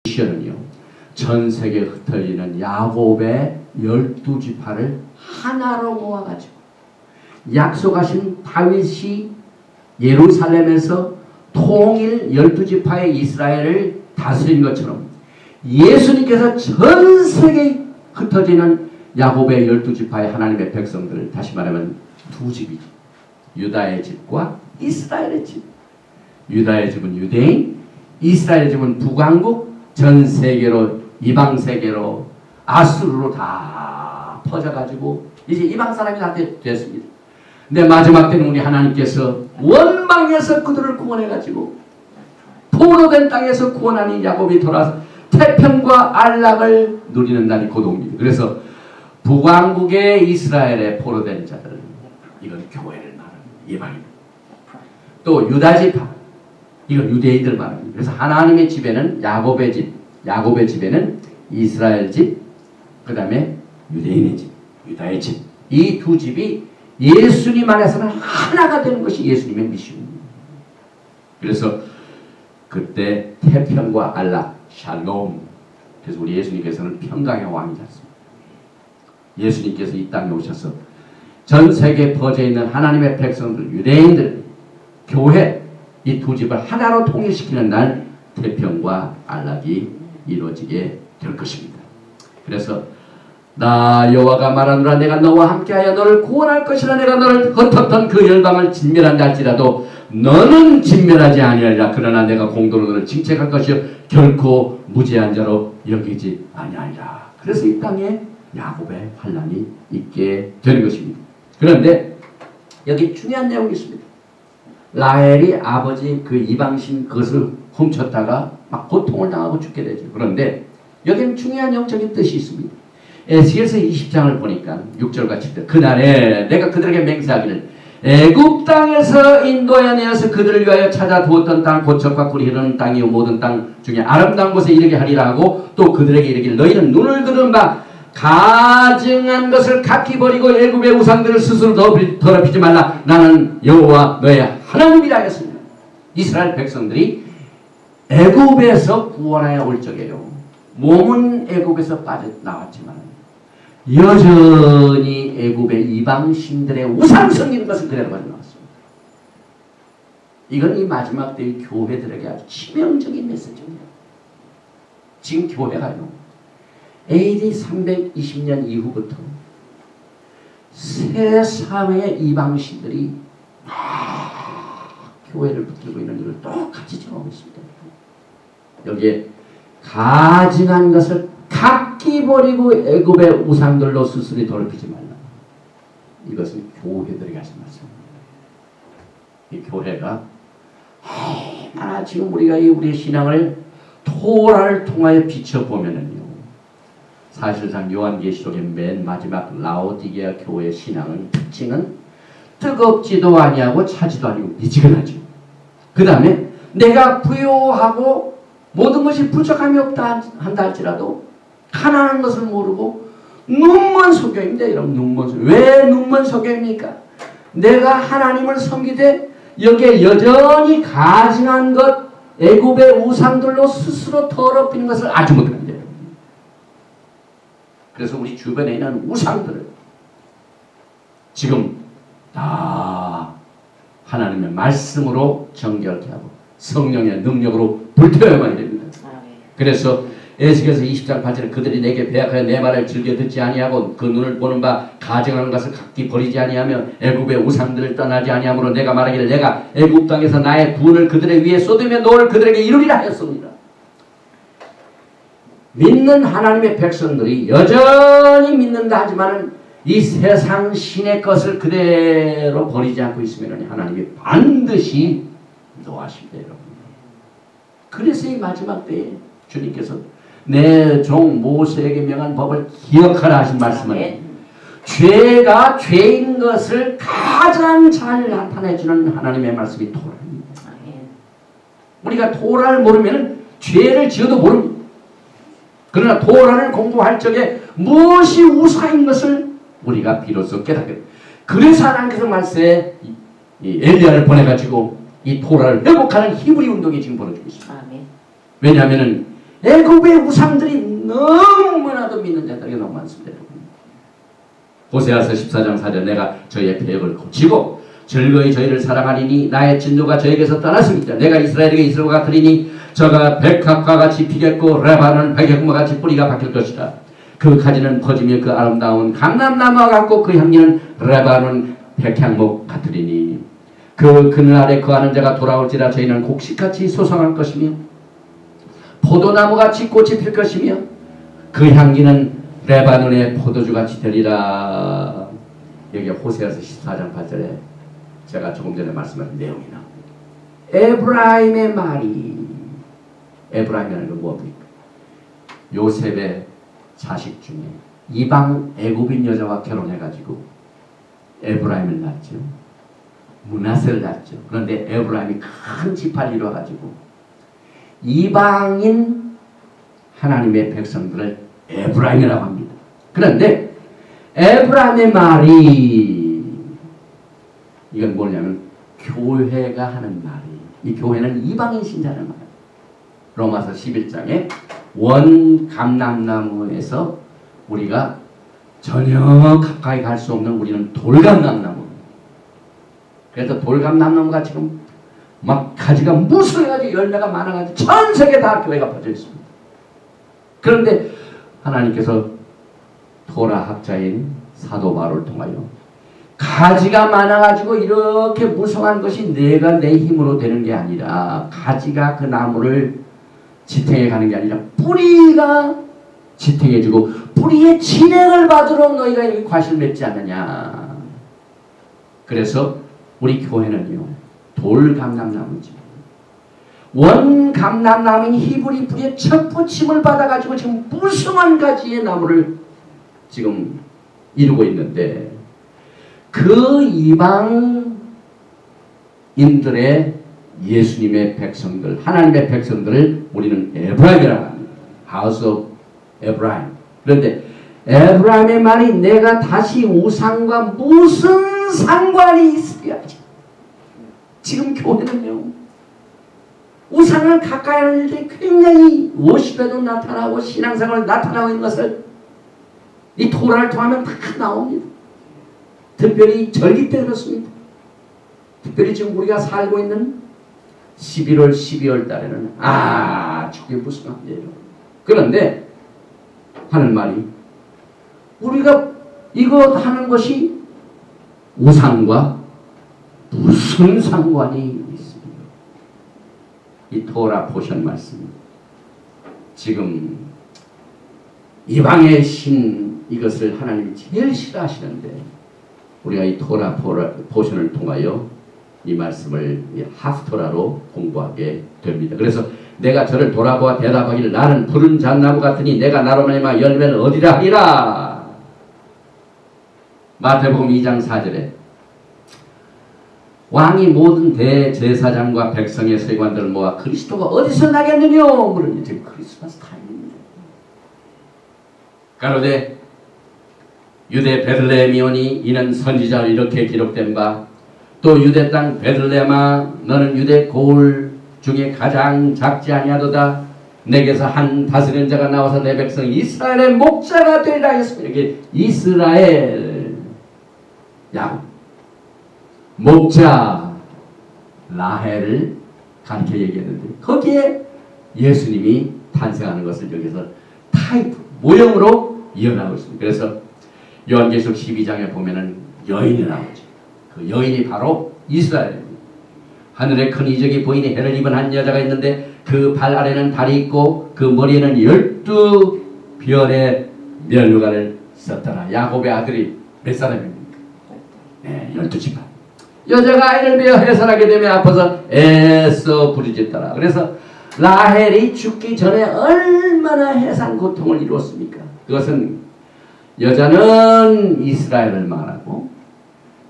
미션은요, 전 세계에 흩어지는 야곱의 12지파를 하나로 모아가지고 약속하신 다윗이 예루살렘에서 통일 12지파의 이스라엘을 다스린 것처럼 예수님께서 전 세계에 흩어지는 야곱의 12지파의 하나님의 백성들을, 다시 말하면 두 집이죠. 유다의 집과 이스라엘의 집. 유다의 집은 유대인, 이스라엘의 집은 북왕국, 전 세계로, 이방 세계로, 아수르로 다 퍼져가지고 이제 이방 사람이 다 됐습니다. 근데 마지막 때는 우리 하나님께서 원망에서 그들을 구원해가지고 포로된 땅에서 구원하니 야곱이 돌아서 태평과 안락을 누리는 날이 곧 옵니다. 그래서 북왕국의 이스라엘의 포로된 자들, 이건 교회를 말합니다. 이방인. 또 유다지파, 이건 유대인들 말합니다. 그래서 하나님의 집에는 야곱의 집, 야곱의 집에는 이스라엘 집, 그 다음에 유대인의 집, 유다의 집. 이 두 집이 예수님 안에서는 하나가 되는 것이 예수님의 미션입니다. 그래서 그때 태평과 안락, 샬롬. 그래서 우리 예수님께서는 평강의 왕이셨습니다. 예수님께서 이 땅에 오셔서 전 세계에 퍼져 있는 하나님의 백성들, 유대인들, 교회, 이 두 집을 하나로 통일시키는 날 태평과 안락이 이루어지게 될 것입니다. 그래서 나 여호와가 말하노라, 내가 너와 함께하여 너를 구원할 것이라. 내가 너를 흩었던 그 열방을 진멸한다 할지라도 너는 진멸하지 아니하리라. 그러나 내가 공도로 너를 징책할 것이요 결코 무죄한 자로 여기지 아니하리라. 그래서 이 땅에 야곱의 환난이 있게 되는 것입니다. 그런데 여기 중요한 내용이 있습니다. 라헬이 아버지 그 이방신 그것을 훔쳤다가 막 고통을 당하고 죽게 되죠. 그런데 여기는 중요한 영적인 뜻이 있습니다. 에스겔서 20장을 보니까 6절과 7절, 그날에 내가 그들에게 맹세하기를 애굽 땅에서 인도하여 내어서 그들을 위하여 찾아 두었던 땅, 고척과 꿀이 흐르는 땅이요 모든 땅 중에 아름다운 곳에 이르게 하리라 하고, 또 그들에게 이르기를 너희는 눈을 들은 바 가증한 것을 각기 버리고 애굽의 우상들을 스스로 더럽히지 말라. 나는 여호와 너의 하나님이라 하였습니다. 이스라엘 백성들이 애굽에서 구원하여 올 적에요, 몸은 애굽에서 빠져나왔지만 여전히 애굽의 이방신들의 우상 섬기는 것은 그대로 빠져나왔습니다. 이건 이 마지막 때의 교회들에게 아주 치명적인 메시지입니다. 지금 교회가요, AD 320년 이후부터 세상의 이방신들이 교회를 붙들고 있는 일을 똑같이 경험하고 있습니다. 여기에 가증한 것을 각기 버리고 애굽의 우상들로 스스로 더럽히지 말라. 이것은 교회들에게 하신 말씀입니다. 이 교회가 얼마나 지금 우리가 우리의 신앙을 토라를 통하여 비춰보면은요, 사실상 요한계시록의 맨 마지막 라오디게아 교회의 신앙은 특징은 뜨겁지도 아니하고 차지도 아니고 미지근하죠. 그 다음에 내가 부요하고 모든 것이 부족함이 없다 한다 할지라도 가난한 것을 모르고 눈먼 소교입니다. 여러분, 눈먼 소교. 왜 눈먼 소교입니까? 내가 하나님을 섬기되 여기에 여전히 가증한 것, 애굽의 우상들로 스스로 더럽히는 것을 알지 못합니다. 그래서 우리 주변에 있는 우상들을 지금 다 하나님의 말씀으로 정결케 하고 성령의 능력으로 불태워야만 됩니다. 그래서 에스겔서 20장 8절에 그들이 내게 배역하여 내 말을 즐겨 듣지 아니하고 그 눈을 보는 바 가증하는 것을 각기 버리지 아니하며 애굽의 우상들을 떠나지 아니하므로 내가 말하기를 내가 애굽 땅에서 나의 분을 그들의 위에 쏟으며 노를 그들에게 이루리라 하였습니다. 믿는 하나님의 백성들이 여전히 믿는다 하지만은 이 세상 신의 것을 그대로 버리지 않고 있으면 하나님이 반드시 노하십니다, 여러분. 그래서 이 마지막 때에 주님께서 내 종 모세에게 명한 법을 기억하라 하신 말씀은 죄가 죄인 것을 가장 잘 나타내주는 하나님의 말씀이 토라입니다. 우리가 토라를 모르면 죄를 지어도 모릅니다. 그러나 토라를 공부할 적에 무엇이 우상인 것을 우리가 비로소 깨닫게 됩니다. 그래서 하나님께서 말세에 엘리야를 보내가지고 이 토라를 회복하는 히브리 운동이 지금 벌어지고 있습니다. 왜냐하면 애굽의 우상들이 너무나도 믿는 자들이 너무 많습니다. 호세아서 14장 4절 내가 저희의 폐역을 고치고 즐거이 저희를 사랑하리니 나의 진노가 저에게서 떠났습니다. 내가 이스라엘에게 이스라엘과 같으리니 저가 백합과 같이 피겠고 레바논 백향과 같이 뿌리가 박힐 것이다. 그 가지는 퍼지며 그 아름다운 감람나무와 같고 그 향기는 레바논 백향목 같으리니 그 그늘 아래 거하는 자가 돌아올지라 저희는 곡식같이 소성할 것이며 포도나무같이 꽃이 필 것이며 그 향기는 레바논의 포도주같이 되리라. 여기 호세아서 14장 8절에 제가 조금 전에 말씀하신 내용이 나옵니다. 에브라임의 말이, 에브라임이라는 건 뭡니까? 요셉의 자식 중에 이방 애굽인 여자와 결혼해가지고 에브라임을 낳죠. 므낫세를 낳죠. 그런데 에브라임이 큰 지파를 이루어가지고 이방인 하나님의 백성들을 에브라임이라고 합니다. 그런데 에브라임의 말이, 이건 뭐냐면 교회가 하는 말이, 이 교회는 이방인 신자는 말. 로마서 11장에 원 감람나무에서 우리가 전혀 가까이 갈 수 없는 우리는 돌감람나무. 그래서 돌감람나무가 지금 막 가지가 무성해가지고 열매가 많아가지고 전 세계 다 교회가 퍼져 있습니다. 그런데 하나님께서 토라 학자인 사도 바울을 통하여 가지가 많아가지고 이렇게 무성한 것이 내가 내 힘으로 되는 게 아니라 가지가 그 나무를 지탱해 가는 게 아니라 뿌리가 지탱해주고 뿌리의 진액을 받으러 너희가 이렇게 과실 맺지 않느냐. 그래서 우리 교회는요 돌감람나무지. 원감람나무인 히브리 뿌리의 첫 부침을 받아가지고 지금 무성한 가지의 나무를 지금 이루고 있는데 그 이방인들의 예수님의 백성들, 하나님의 백성들을 우리는 에브라임이라고 합니다. House of Abraham. 그런데 에브라임의 말이 내가 다시 우상과 무슨 상관이 있어야지. 지금 교회는요 우상을 가까이 하는 데 굉장히 워십에도 나타나고 신앙생활에 나타나고 있는 것을 이 토라를 통하면 다 나옵니다. 특별히 절기 때 그렇습니다. 특별히 지금 우리가 살고 있는 11월, 12월 달에는 축게 무성합니다. 그런데 하는 말이 우리가 이거 하는 것이 우상과 무슨 상관이 있습니까? 이 토라 포션 말씀 지금 이방의 신 이것을 하나님이 제일 싫어하시는데 우리가 이 토라 포션을 통하여 이 말씀을 하프토라로 공부하게 됩니다. 그래서 내가 저를 돌아보아 대답하기를 나는 푸른 잣나무 같으니 내가 나로 말미암아 열매를 얻으리라 하리라. 마태복음 2장 4절에 왕이 모든 대제사장과 백성의 세관들을 모아 그리스도가 어디서 나겠느냐 물으니 지금 크리스마스 타임입니다. 가로되 유대 베들레헴이오니 이는 선지자로 이렇게 기록된 바 또 유대 땅 베들레헴아 너는 유대 고을 중에 가장 작지 아니하도다. 내게서 한 다스리는 자가 나와서 내 백성 이스라엘의 목자가 되리라 했습니다. 이게 이스라엘 야곱 목자 라헬을 가르쳐 얘기했는데 거기에 예수님이 탄생하는 것을 여기서 타입 모형으로 이어나오고 있습니다. 그래서 요한계시록 12장에 보면은 여인이 나오죠. 그 여인이 바로 이스라엘입니다. 하늘에 큰 이적이 보이니 해를 입은 한 여자가 있는데 그 발 아래는 달이 있고 그 머리에는 12별의 면류관을 썼더라. 야곱의 아들이 몇 사람입니까? 네, 12지파. 여자가 아이를 베어 해산하게 되면 아파서 애써 부르짖더라. 그래서 라헬이 죽기 전에 얼마나 해산 고통을 이루었습니까? 그것은 여자는 이스라엘을 말하고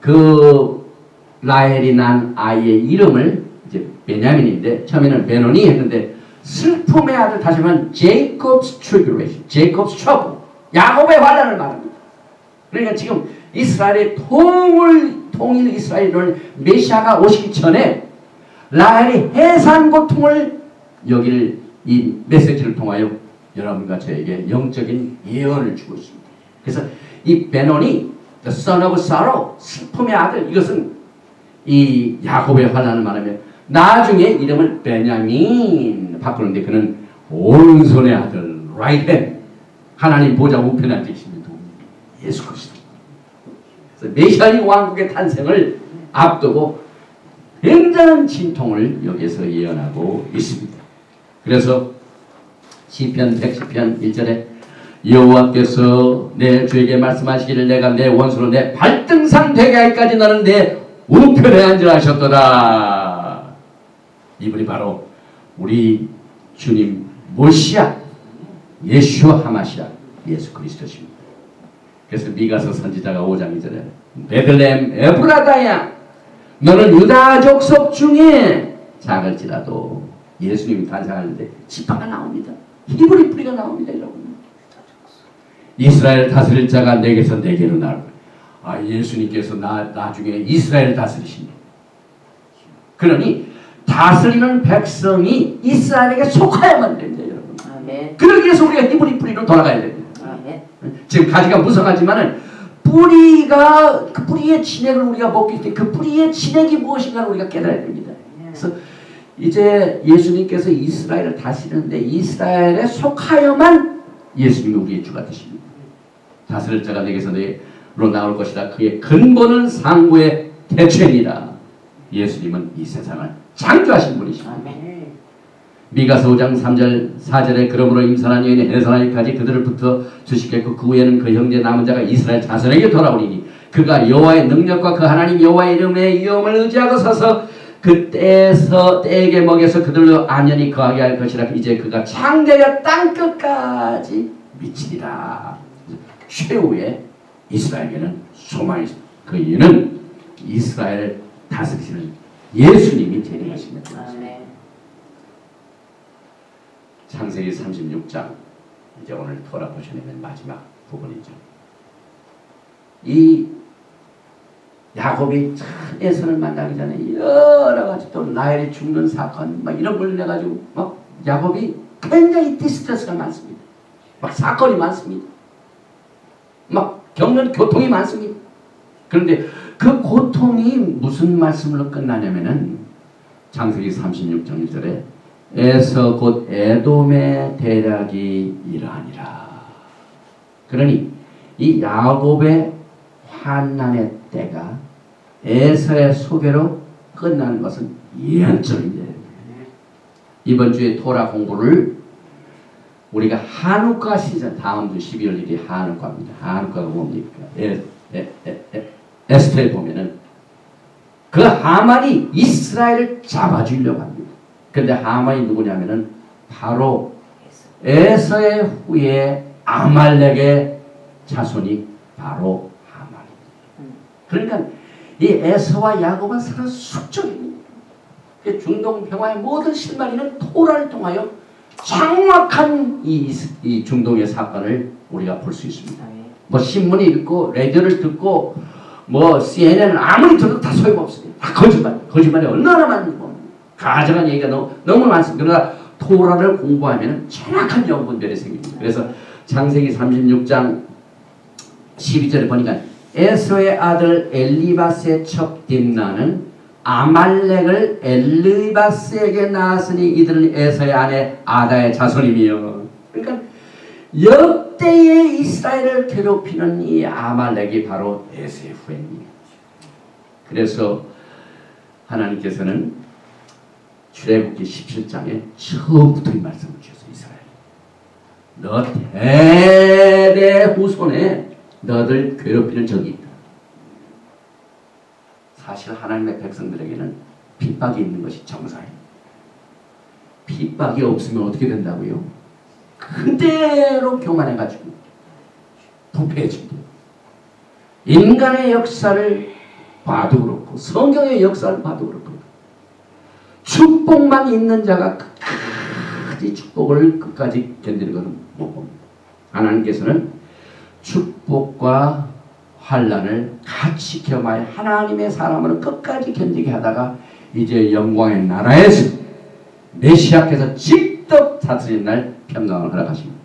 그 라헬이 난 아이의 이름을 이제 베냐민인데 처음에는 베노니 했는데 슬픔의 아들 다시 하면 제이콥스 트리뷸레이션, 제이콥스 트러블, 야곱의 환난을 말합니다. 그러니까 지금 이스라엘의 통일 이스라엘을 메시아가 오시기 전에 라헬이 해산 고통을 여길 이 메시지를 통하여 여러분과 저에게 영적인 예언을 주고 있습니다. 그래서 이 베논이 The son of sorrow, 슬픔의 아들, 이것은 이 야곱의 환난을 말하면 나중에 이름을 베냐민 바꾸는데 그는 오른손의 아들, right hand, 하나님 보좌 우편에 앉으시는 예수 그리스도. 그래서 메시아의 왕국의 탄생을 앞두고 굉장한 진통을 여기서 예언하고 있습니다. 그래서 시편 110편 1절에 여호와께서 내 주에게 말씀하시기를 내가 내 원수로 내 발등상 되게 할까지 너는 내 우편에 앉으라 하셨도다. 이분이 바로 우리 주님 모시아 예슈아 하마시아 예수 그리스도십니다. 그래서 미가서 선지자가 5장 2절에 베들레헴 에브라다야 너는 유다 족속 중에 작을지라도 예수님이 탄생하는데 지파가 나옵니다. 히브리 뿌리가 나옵니다. 여러분. 이스라엘 다스릴 자가 내게서 내게로 나올 거예요. 예수님께서 나중에 이스라엘을 다스리십니다. 그러니 다스리는 백성이 이스라엘에게 속하여만 됩니다. 여러분. 아멘. 그러기 위해서 우리가 히브리 뿌리로 돌아가야 됩니다. 아멘. 지금 가지가 무성하지만은 뿌리가 그 뿌리의 진액을 우리가 먹기 때문에 그 뿌리의 진액이 무엇인가를 우리가 깨달아야 됩니다. 그래서 이제 예수님께서 이스라엘을 다스리는데 이스라엘에 속하여만 예수님이 우리의 주가 되십니다. 다스릴 자가 내게서 내로 나올 것이라 그의 근본은 상부의 태초이니라. 예수님은 이 세상을 창조하신 분이십니다. 미가서 5장 3절 4절에 그러므로 임산한 여인이 해산하기까지 그들을 붙어 주시겠고 그 후에는 그 형제 남은 자가 이스라엘 자손에게 돌아오리니 그가 여호와의 능력과 그 하나님 여호와의 이름의 위엄을 의지하고 서서 그 때에게 먹여서 그들로 안연히 거하게 할 것이라. 이제 그가 창대하여 땅끝까지 미치리라. 최후의 이스라엘에게는 소망이 있습니다. 그 이유는 이스라엘을 다스리시는 예수님이 재림하십니다. 창세기 36장 이제 오늘 돌아보시는 마지막 부분이죠. 이 야곱이 참 에서를 만나기 전에 여러 가지 또 라헬이 죽는 사건 막 이런 걸 내가지고 막 야곱이 굉장히 디스트레스가 많습니다. 막 사건이 많습니다. 막 겪는 교통이 많습니다. 그런데 그 고통이 무슨 말씀으로 끝나냐면은 창세기 36장 1절에 에서 곧 에돔의 대략이 이러하니라. 그러니 이 야곱의 환난의 때가 에서의 소개로 끝나는 것은 예언적입니다. 이번 주에 토라 공부를 우리가 한우카 시즌 다음 주 12월 1일이 한우카입니다. 한우카가 뭡니까? 에스터에 보면은 그 하만이 이스라엘을 잡아주려고 합니다. 근데 하만이 누구냐면은 바로 에서의 후에 아말렉의 자손이 바로 하만입니다. 그러니까 이 에서와 야곱은 서로 숙적입니다. 중동 평화의 모든 실마리는 토라를 통하여 정확한 이 중동의 사건을 우리가 볼 수 있습니다. 뭐 신문을 읽고 라디오를 듣고 뭐 CNN을 아무리 들어도 다 소용없습니다. 다 거짓말이 얼마나 많은 가정한 얘기가 너무 많습니다. 그러나 토라를 공부하면 정확한 영분별이 생깁니다. 그래서 창세기 36장 12절에 보니까 에서의 아들 엘리바스의 첩 딥나는 아말렉을 엘리바스에게 낳았으니 이들은 에서의 아내 아다의 자손이며. 그러니까 역대의 이스라엘을 괴롭히는 이 아말렉이 바로 에서의 후예입니다. 그래서 하나님께서는 출애굽기 17장에 처음부터 이 말씀을 주셨어요. 이스라엘 너 대대 후손에 너들 괴롭히는 적이 있다. 사실 하나님의 백성들에게는 핍박이 있는 것이 정상입니다. 핍박이 없으면 어떻게 된다고요? 그대로 교만해가지고 부패해집니다. 인간의 역사를 봐도 그렇고 성경의 역사를 봐도 그렇고 축복만 있는 자가 끝까지 축복을 끝까지 견디는 것은 못 봅니다. 하나님께서는 축복과 환난을 같이 겸하여 하나님의 사람을 끝까지 견디게 하다가 이제 영광의 나라에서 메시아께서 직접 다스리는 날 평강을 허락하십니다.